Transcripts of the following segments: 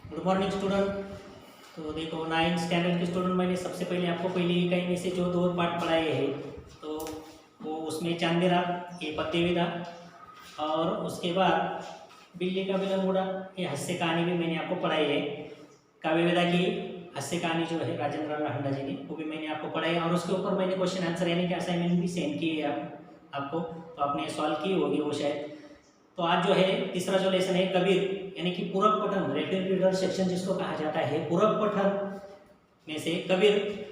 Good morning student. तो देखो 9th standard के स्टूडेंट, मैंने सबसे पहले आपको पहली इकाई में से जो 2 पार्ट पढ़ाए हैं तो वो उसमें चांदेरा ये पत्ते विदा और उसके बाद बिल्ली का बिलम उड़ा ये हास्य कहानी भी मैंने आपको पढ़ाई है। काव्य विदा की हास्य कहानी जो है राजेंद्र लाहंडा जी ने वो भी मैंने आपको पढ़ाई है और उसके ऊपर मैंने क्वेश्चन आंसर यानी कि असाइनमेंट भी सेंड की है आपको, तो आपने सॉल्व की होगी वो शायद। तो आज जो है तीसरा जो लेसन है कबीर यानी कि पूरक पठन, रैपिड रीडर सेक्शन जिसको कहा जाता है। पूरक पठन में से कबीर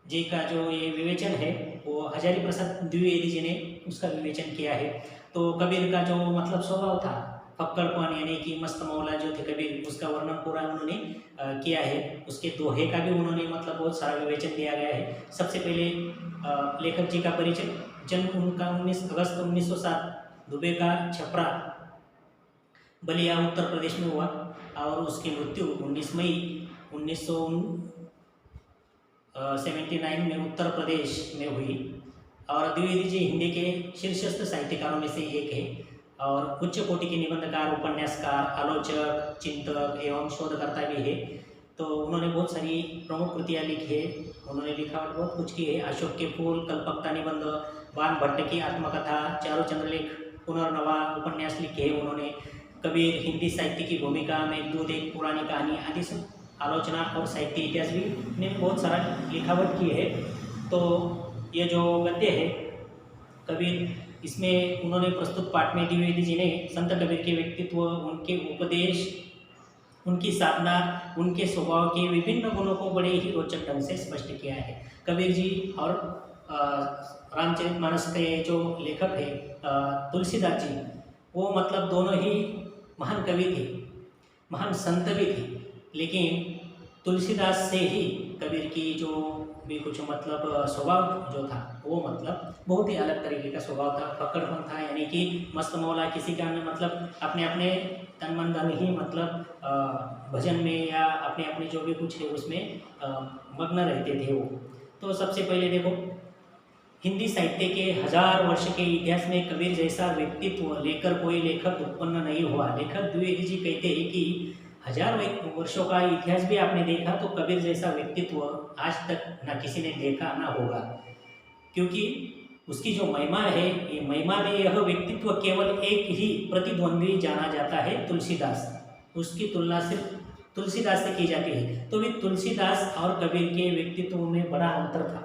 जी का जो ये विवेचन है वो हजारी प्रसाद द्विवेदी जी ने उसका विवेचन किया है। तो कबीर का जो मतलब स्वभाव था फक्कड़पन यानी कि मस्त मौला जो थे कबीर, उसका वर्णन पूरा उन्होंने किया है। उसके दोहे का भी उन्होंने मतलब बहुत सारा विवेचन दिया गया है। सबसे पहले लेखक जी का परिचय, जन्म उनका 19 अगस्त 1907 दुबे का छपरा बलिया उत्तर प्रदेश में हुआ और उसकी मृत्यु 19 मई 1979 में उत्तर प्रदेश में हुई। और द्विवेदी जी हिंदी के शीर्षस्थ साहित्यकारों में से एक है और उच्च कोटि के निबंधकार, उपन्यासकार, आलोचक, चिंतक एवं शोधकर्ता भी है। तो उन्होंने बहुत सारी प्रमुख कृतियाँ लिखी है, उन्होंने लिखावट बहुत कुछ की है। अशोक के फूल, कल्पकता निबंध, बाण भट्ट की आत्मकथा, चारू चंद्रलेख, पुनर्नवा उपन्यास लिखे हैं उन्होंने। कबीर हिंदी साहित्य की भूमिका में दूध एक पुरानी कहानी आदि सब आलोचना और साहित्य इतिहास भी ने बहुत सारा लिखावट की है। तो ये जो गद्य है कबीर, इसमें उन्होंने प्रस्तुत पाठ में द्विवेदी जी ने संत कबीर के व्यक्तित्व, उनके उपदेश, उनकी साधना, उनके स्वभाव के विभिन्न गुणों को बड़े ही रोचक ढंग से स्पष्ट किया है। कबीर जी और रामचरितमानस के जो लेखक है तुलसीदास जी, वो मतलब दोनों ही महान कवि थे, महान संत भी थे। लेकिन तुलसीदास से ही कबीर की जो भी कुछ मतलब स्वभाव जो था वो मतलब बहुत ही अलग तरीके का स्वभाव था, फक्कड़पन था यानी कि मस्त मौला, किसी का मतलब अपने अपने तन मन धन ही मतलब भजन में या अपने अपने जो भी कुछ है उसमें मग्न रहते थे वो। तो सबसे पहले देखो हिंदी साहित्य के 1000 वर्ष के इतिहास में कबीर जैसा व्यक्तित्व लेकर कोई लेखक उत्पन्न नहीं हुआ। लेखक द्विवेदी जी कहते हैं कि 1000 वर्षों का इतिहास भी आपने देखा तो कबीर जैसा व्यक्तित्व आज तक ना किसी ने देखा ना होगा, क्योंकि उसकी जो महिमा है, ये महिमा में यह व्यक्तित्व केवल एक ही प्रतिद्वंद्वी जाना जाता है, तुलसीदास। उसकी तुलना सिर्फ तुलसीदास से की जाती है। तो भी तुलसीदास और कबीर के व्यक्तित्व में बड़ा अंतर था।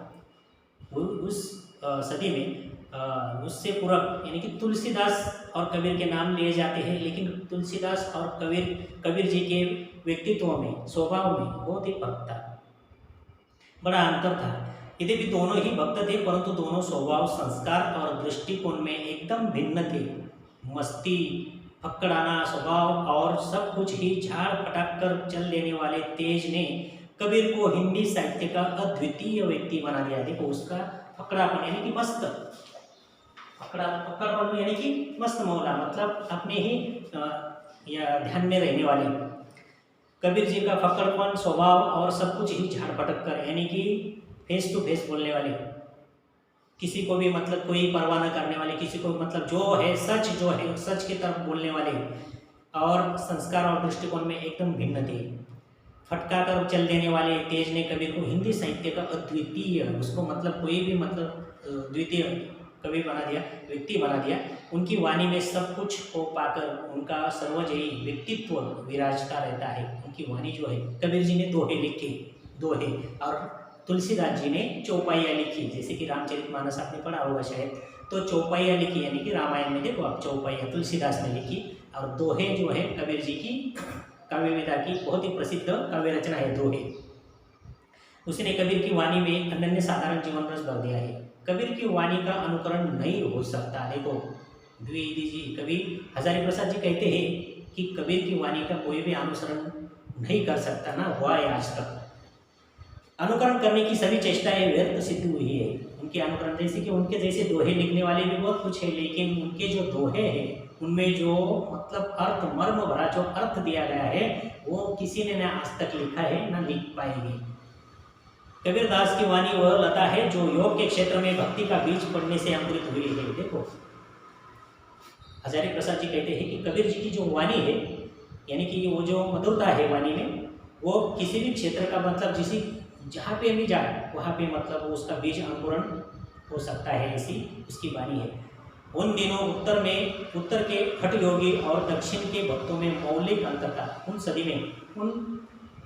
उस सदी में उससे पूरक यानी कि तुलसीदास और कबीर के नाम लिए जाते हैं, लेकिन तुलसीदास और कबीर जी के व्यक्तित्व में, स्वभाव में बहुत ही फर्क था, बड़ा अंतर था। यद्यपि दोनों ही भक्त थे परंतु दोनों स्वभाव, संस्कार और दृष्टिकोण में एकदम भिन्न थे। मस्ती, फक्कड़ाना स्वभाव और सब कुछ ही झाड़ फटाक कर चल देने वाले तेज ने कबीर को हिंदी साहित्य का अद्वितीय व्यक्ति बना दिया। देखो उसका फकड़ापन यानी कि मस्त फक्कड़पन यानी कि मस्त मौला, मतलब अपने ही या ध्यान में रहने वाले। कबीर जी का फक्कड़पन, स्वभाव और सब कुछ ही झाड़ फटक कर यानी कि फेस टू फेस बोलने वाले, किसी को भी मतलब कोई परवाह न करने वाले, किसी को मतलब जो है सच, जो है सच की तरफ बोलने वाले और संस्कार और दृष्टिकोण में एकदम भिन्न थे। फटका कर चल देने वाले तेज ने कबीर को हिंदी साहित्य का अद्वितीय, उसको मतलब कोई भी मतलब द्वितीय कवि बना दिया, व्यक्ति बना दिया। उनकी वाणी में सब कुछ को पाकर उनका सर्वजयी व्यक्तित्व विराजता रहता है। उनकी वाणी जो है, कबीर जी ने दोहे लिखे, दोहे, और तुलसीदास जी ने चौपाइयाँ लिखी, जैसे कि रामचरितमानस आपने पढ़ा होगा शायद। तो चौपाइयाँ लिखी यानी कि रामायण में देखो आप चौपाइयाँ तुलसीदास ने लिखी, और दोहे जो है कबीर जी की काव्य विधा की बहुत ही प्रसिद्ध काव्य रचना है दोहे। उसने कबीर की वाणी में अनन्य साधारण जीवन रस भर दिया है। कबीर की वाणी का अनुकरण नहीं हो सकता। देखो द्विवेदी जी, कबीर हजारी प्रसाद जी कहते हैं कि कबीर की वाणी का कोई भी अनुसरण नहीं कर सकता, ना हुआ है आज तक। अनुकरण करने की सभी चेष्टाएं व्यर्थ सिद्ध हुई है। उनके अनुकरण जैसे कि उनके जैसे दोहे लिखने वाले भी बहुत कुछ है, लेकिन उनके जो दोहे हैं उनमें जो मतलब अर्थ, मर्म भरा जो अर्थ दिया गया है वो किसी ने ना आज तक लिखा है ना लिख पाएंगे। कबीरदास की वाणी वह लता है जो योग के क्षेत्र में भक्ति का बीज पड़ने से अंकुरित हुई है। देखो हजारी प्रसाद जी कहते हैं कि कबीर जी की जो वाणी है यानी कि वो जो मधुरता है वाणी में, वो किसी भी क्षेत्र का मतलब जहाँ पे भी जाए वहाँ पे मतलब उसका बीज अंकुरण हो सकता है, ऐसी उसकी वाणी है। उन दिनों उत्तर के हठ योगी और दक्षिण के भक्तों में मौलिक अंतर था। उन सदी में, उन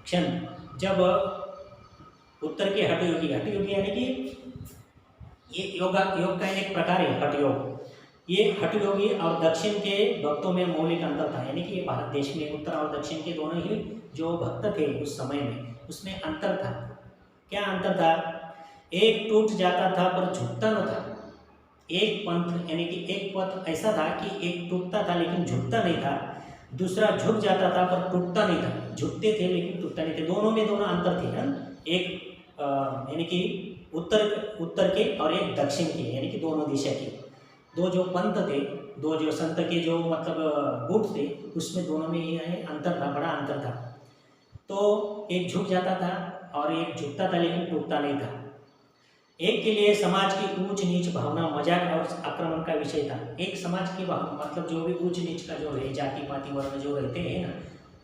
क्षण जब उत्तर के हठ योगी यानी कि ये योग का एक प्रकार है हठ योग। ये हठ योगी और दक्षिण के भक्तों में मौलिक अंतर था, यानी कि ये भारत देश में उत्तर और दक्षिण के दोनों ही जो भक्त थे उस समय में, उसमें अंतर था। क्या अंतर था? एक टूट जाता था पर झुकता न था। एक पंथ यानी कि एक पथ ऐसा था कि एक टूटता था लेकिन झुकता नहीं था, दूसरा झुक जाता था पर टूटता नहीं था। झुकते थे लेकिन टूटता नहीं थे। दोनों में दोनों अंतर थे ना, एक यानी कि उत्तर के और एक दक्षिण के, यानी कि दोनों दिशा के दो जो पंथ थे, दो जो संत के जो मतलब गुट थे, उसमें दोनों में ये अंतर था, बड़ा अंतर था। तो एक झुक जाता था और एक झुकता था लेकिन टूटता नहीं था। एक के लिए समाज की ऊंच नीच भावना मजाक और आक्रमण का विषय था। एक समाज की भावना मतलब जो भी ऊंच नीच का जो है, जाति पाति वर्ण जो रहते हैं ना,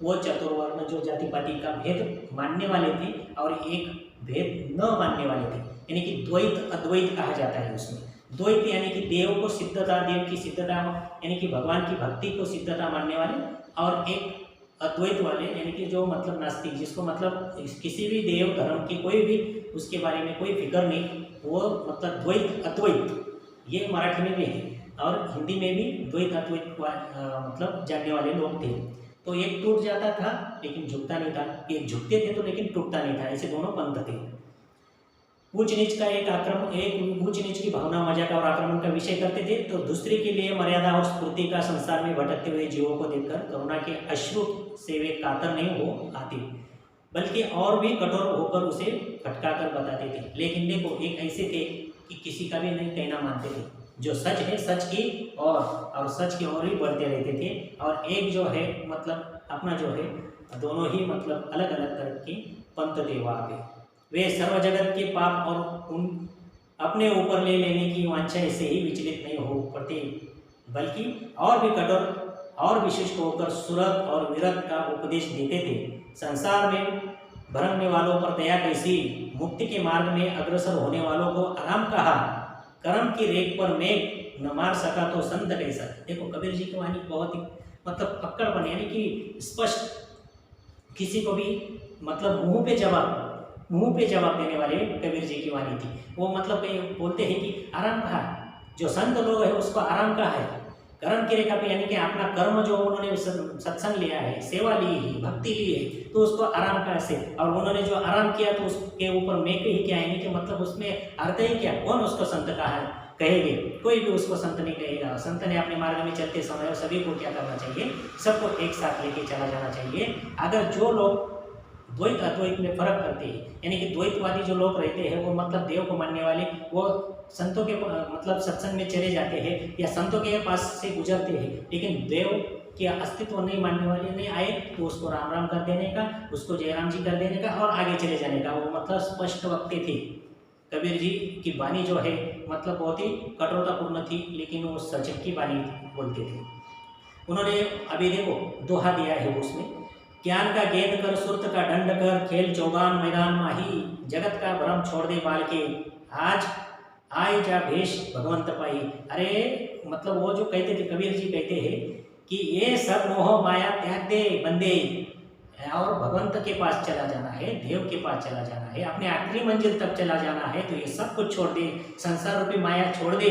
वो चतुर्वर्ण जो जाति पाति का भेद मानने वाले थे और एक भेद न मानने वाले थे, यानी कि द्वैत अद्वैत कहा जाता है उसमें। द्वैत यानी कि देव को सिद्धता, देव की सिद्धता यानी कि भगवान की भक्ति को सिद्धता मानने वाले, और एक अद्वैत वाले यानी कि जो मतलब नास्तिक, जिसको मतलब किसी भी देव धर्म की कोई भी उसके बारे में कोई फिक्र नहीं, वो मतलब द्वैत अद्वैत, ये मराठी में भी है और हिंदी में भी द्वैत अद्वैत मतलब जानने वाले लोग थे। तो एक टूट जाता था लेकिन झुकता नहीं था, एक झुकते थे तो लेकिन टूटता नहीं था, ऐसे दोनों पंथ थे। ऊंच नीच का एक ऊंच नीच की भावना मजाक और आक्रमण का विषय करते थे, तो दूसरे के लिए मर्यादा और स्फूर्ति का संसार में भटकते हुए जीवों को देखकर करुणा के अश्रु से वे कातर नहीं हो आते, बल्कि और भी कठोर होकर उसे फटकाकर बताते थे। लेकिन देखो, एक ऐसे थे कि किसी का भी नहीं कहना मानते थे, जो सच है सच की और सच की ओर ही बढ़ते रहते थे, और एक जो है मतलब अपना जो है दोनों ही मतलब अलग अलग तरह के पंथ थे वहाँ पे। वे सर्व जगत के पाप और उन अपने ऊपर ले लेने की वांछा से ही विचलित नहीं हो पड़ते, बल्कि और भी कठोर और विशिष्ट होकर सुरत और विरत का उपदेश देते थे। संसार में भरमने वालों पर दया कैसी, मुक्ति के मार्ग में अग्रसर होने वालों को आराम कहा, कर्म की रेख पर मेघ न मार सका तो संत कैसा। देखो, कबीर जी की वाणी बहुत ही मतलब पकड़ बने, यानी कि स्पष्ट, किसी को भी मतलब मुंह पे जवाब देने वाले कबीर जी की वाणी थी। वो मतलब बोलते हैं कि आराम कहा, जो संत लोग है उसको आराम कहा है, कर्म की रेखा पे, यानी कि अपना कर्म जो उन्होंने सत्संग लिया है, सेवा ली है, भक्ति ली है, तो उसको आराम कहा से, और उन्होंने जो आराम किया तो उसके ऊपर मैं ही क्या, यानी कि मतलब उसमें अर्थ ही क्या, कौन उसको संत कहा है कहेंगे? कोई भी उसको संत नहीं कहेगा। संत ने अपने मार्ग में चलते समय सभी को क्या करना चाहिए, सबको एक साथ लेके चला जाना चाहिए। अगर जो लोग द्वैत अद्वैत में फर्क करते हैं, यानी कि द्वैतवादी जो लोग रहते हैं वो मतलब देव को मानने वाले, वो संतों के मतलब सत्संग में चले जाते हैं या संतों के पास से गुजरते हैं, लेकिन देव के अस्तित्व नहीं मानने वाले नहीं आए तो उसको राम राम कर देने का, उसको जयराम जी कर देने का और आगे चले जाने का, वो मतलब स्पष्ट वक्ते थे। कबीर जी की वाणी जो है मतलब बहुत ही कठोरतापूर्ण थी, लेकिन वो सच की वाणी बोलते थे। उन्होंने अभी देखो दोहा दिया है उसमें, ज्ञान का गेंद कर सुरत का दंड कर, खेल चौगान मैदान माही, जगत का भ्रम छोड़ दे बाल के, आज आए जा भेष भगवंत पाई। अरे मतलब वो जो कहते थे, कबीर जी कहते हैं कि ये सब मोह माया त्याग दे बंदे, और भगवंत के पास चला जाना है, देव के पास चला जाना है, अपने आखिरी मंजिल तक चला जाना है, तो ये सब कुछ छोड़ दे, संसार रूपी माया छोड़ दे,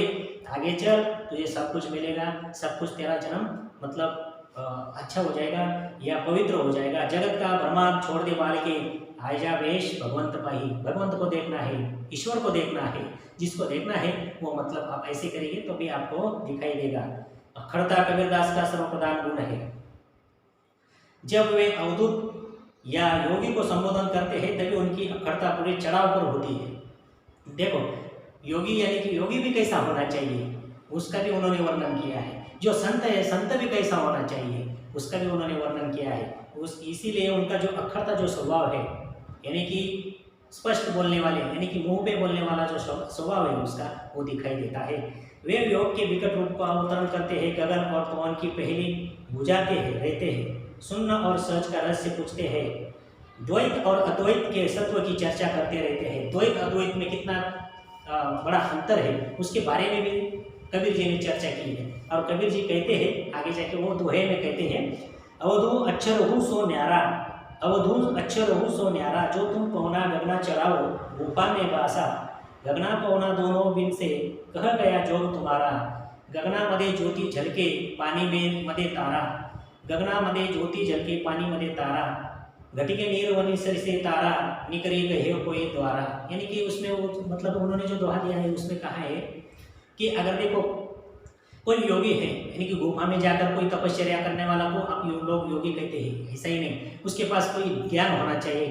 आगे चल, तुझे सब कुछ मिलेगा, सब कुछ तेरा जन्म मतलब अच्छा हो जाएगा या पवित्र हो जाएगा। जगत का भ्रमार छोड़ दे बाल के, आय जा वेश भगवंत पाही। भगवंत को देखना है, ईश्वर को देखना है, जिसको देखना है वो मतलब आप ऐसे करेंगे तो भी आपको दिखाई देगा। अखड़ता कबीरदास का सर्वप्रधान गुण है। जब वे अवधूत या योगी को संबोधन करते हैं तभी उनकी अखड़ता पूरे चढ़ाव पर होती है। देखो, योगी यानी कि योगी भी कैसा होना चाहिए उसका भी उन्होंने वर्णन किया है। जो संत है, संत भी कैसा होना चाहिए उसका भी उन्होंने वर्णन किया है। इसीलिए उनका जो अखड़ता जो स्वभाव है, यानी कि स्पष्ट बोलने वाले, यानी कि मुंह पे बोलने वाला जो स्वभाव है उसका, वो दिखाई देता है। वे योग के विकट रूप का अवतरण करते हैं, गगन और पवन की पहली बुझाते हैं रहते हैं, शून्य और सहज का रहस्य पूछते हैं, द्वैत और अद्वैत के सत्व की चर्चा करते रहते हैं। द्वैत अद्वैत में कितना बड़ा अंतर है उसके बारे में भी कबीर जी ने चर्चा की है। और कबीर जी कहते हैं आगे जाके, वो दोहे में कहते हैं, अवधू अक्षर हूँ सो न्यारा, अवधू अक्षर हूँ सो न्यारा, जो तुम पौना गगना चढ़ाओ गुफा में बासा, गगना पौना दोनों बिन से कह गया जोग तुम्हारा, गगनामध्ये ज्योती झलके पाणी में मध्ये तारा, गगनामध्ये ज्योती झलके पाणी मध्ये तारा, घटिके नीर वनी सरिसे तारा, निकरी गहे कोई द्वारा। यानी कि उसमें वो मतलब उन्होंने जो दोहा दिया है उसमें कहा है कि अगर देखो कोई योगी है, यानी कि गुफा में जाकर कोई तपस्या करने वाला को आप लोग योगी कहते हैं, ऐसा ही नहीं, उसके पास कोई ज्ञान होना चाहिए,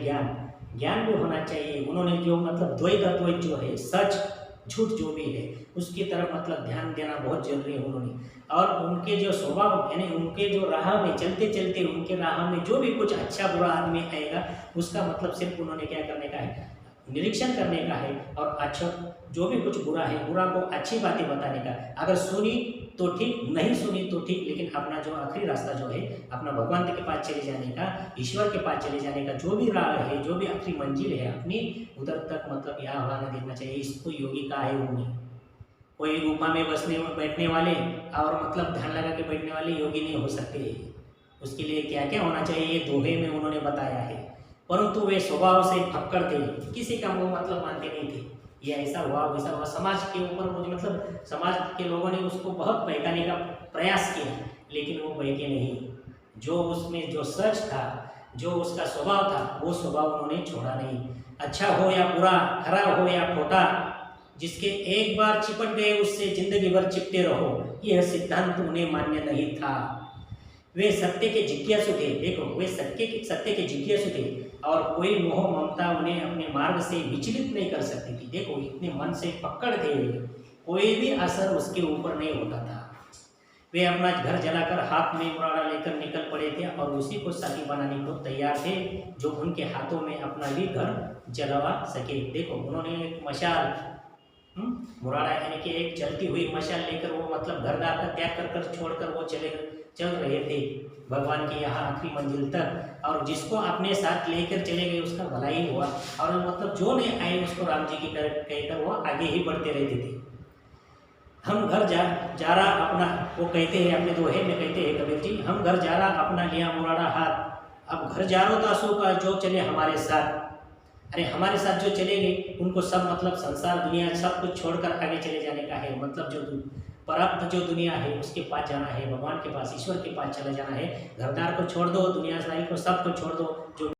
ज्ञान भी होना चाहिए। उन्होंने जो मतलब द्वैत अद्वैत जो है, सच झूठ जो भी है, उसकी तरफ मतलब ध्यान देना बहुत जरूरी है उन्होंने। और उनके जो स्वभाव यानी उनके जो राह में चलते चलते उनके राह में जो भी कुछ अच्छा बुरा आदमी आएगा उसका मतलब सिर्फ उन्होंने क्या करने का है, निरीक्षण करने का है, और अच्छा जो भी कुछ बुरा है बुरा को अच्छी बातें बताने का। अगर सुनी तो ठीक, नहीं सुनी तो ठीक, लेकिन अपना जो आखिरी रास्ता जो है अपना भगवान के पास चले जाने का, ईश्वर के पास चले जाने का जो भी राह है, जो भी आखिरी मंजिल है अपनी, उधर तक मतलब यहाँ आने देना चाहिए। इसको योगी का है वो नहीं। कोई गुफा में बसने बैठने वाले और मतलब ध्यान लगा के बैठने वाले योगी नहीं हो सकते। उसके लिए क्या क्या होना चाहिए ये दोहे में उन्होंने बताया है। परंतु वे स्वभाव से फक्कड़ थे, किसी का वो मतलब मानते नहीं थे, ये ऐसा हुआ वैसा हुआ। समाज के ऊपर मुझे मतलब समाज के लोगों ने उसको बहुत बहकाने का प्रयास किया, लेकिन वो बहके नहीं। जो उसमें जो सच था, जो उसका स्वभाव था, वो स्वभाव उन्होंने छोड़ा नहीं। अच्छा हो या बुरा, खरा हो या खोटा, जिसके एक बार चिपट गए उससे जिंदगी भर चिपटे रहो, यह सिद्धांत उन्हें मान्य नहीं था। वे सत्य के जिज्ञासु थे। देखो, वे सत्य के जिज्ञासु थे और कोई मोह ममता उन्हें अपने मार्ग से विचलित नहीं कर सकती थी। देखो, इतने मन से पकड़ थे, कोई भी असर उसके ऊपर नहीं होता था। वे अपना घर जलाकर हाथ में मुराड़ा लेकर निकल पड़े थे और उसी को साथी बनाने को तैयार थे जो उनके हाथों में अपना भी घर जलवा सके। देखो, उन्होंने एक मशाल मुराड़ा यानी कि एक जलती हुई मशाल लेकर वो मतलब घरदार का त्याग कर छोड़कर वो चल रहे थे भगवान के यहाँ आखिरी मंजिल तक। और जिसको अपने साथ लेकर चले गए उसका भला ही हुआ, और मतलब जो नहीं आए उसको राम जी की कहकर वो आगे ही बढ़ते रहते थे। हम घर जा रहा अपना, वो कहते हैं अपने दोहे में कहते हैं कबीर जी, हम घर जा रहा अपना लिया मुराड़ा हाथ, अब घर जा रो दासों का जो चले हमारे साथ। अरे हमारे साथ जो चलेंगे उनको सब मतलब संसार दुनिया सब कुछ छोड़कर आगे चले जाने का है। मतलब जो प्राप्त जो दुनिया है उसके पास जाना है, भगवान के पास, ईश्वर के पास चले जाना है। घरदार को छोड़ दो, दुनियादारी को सबको छोड़ दो, जो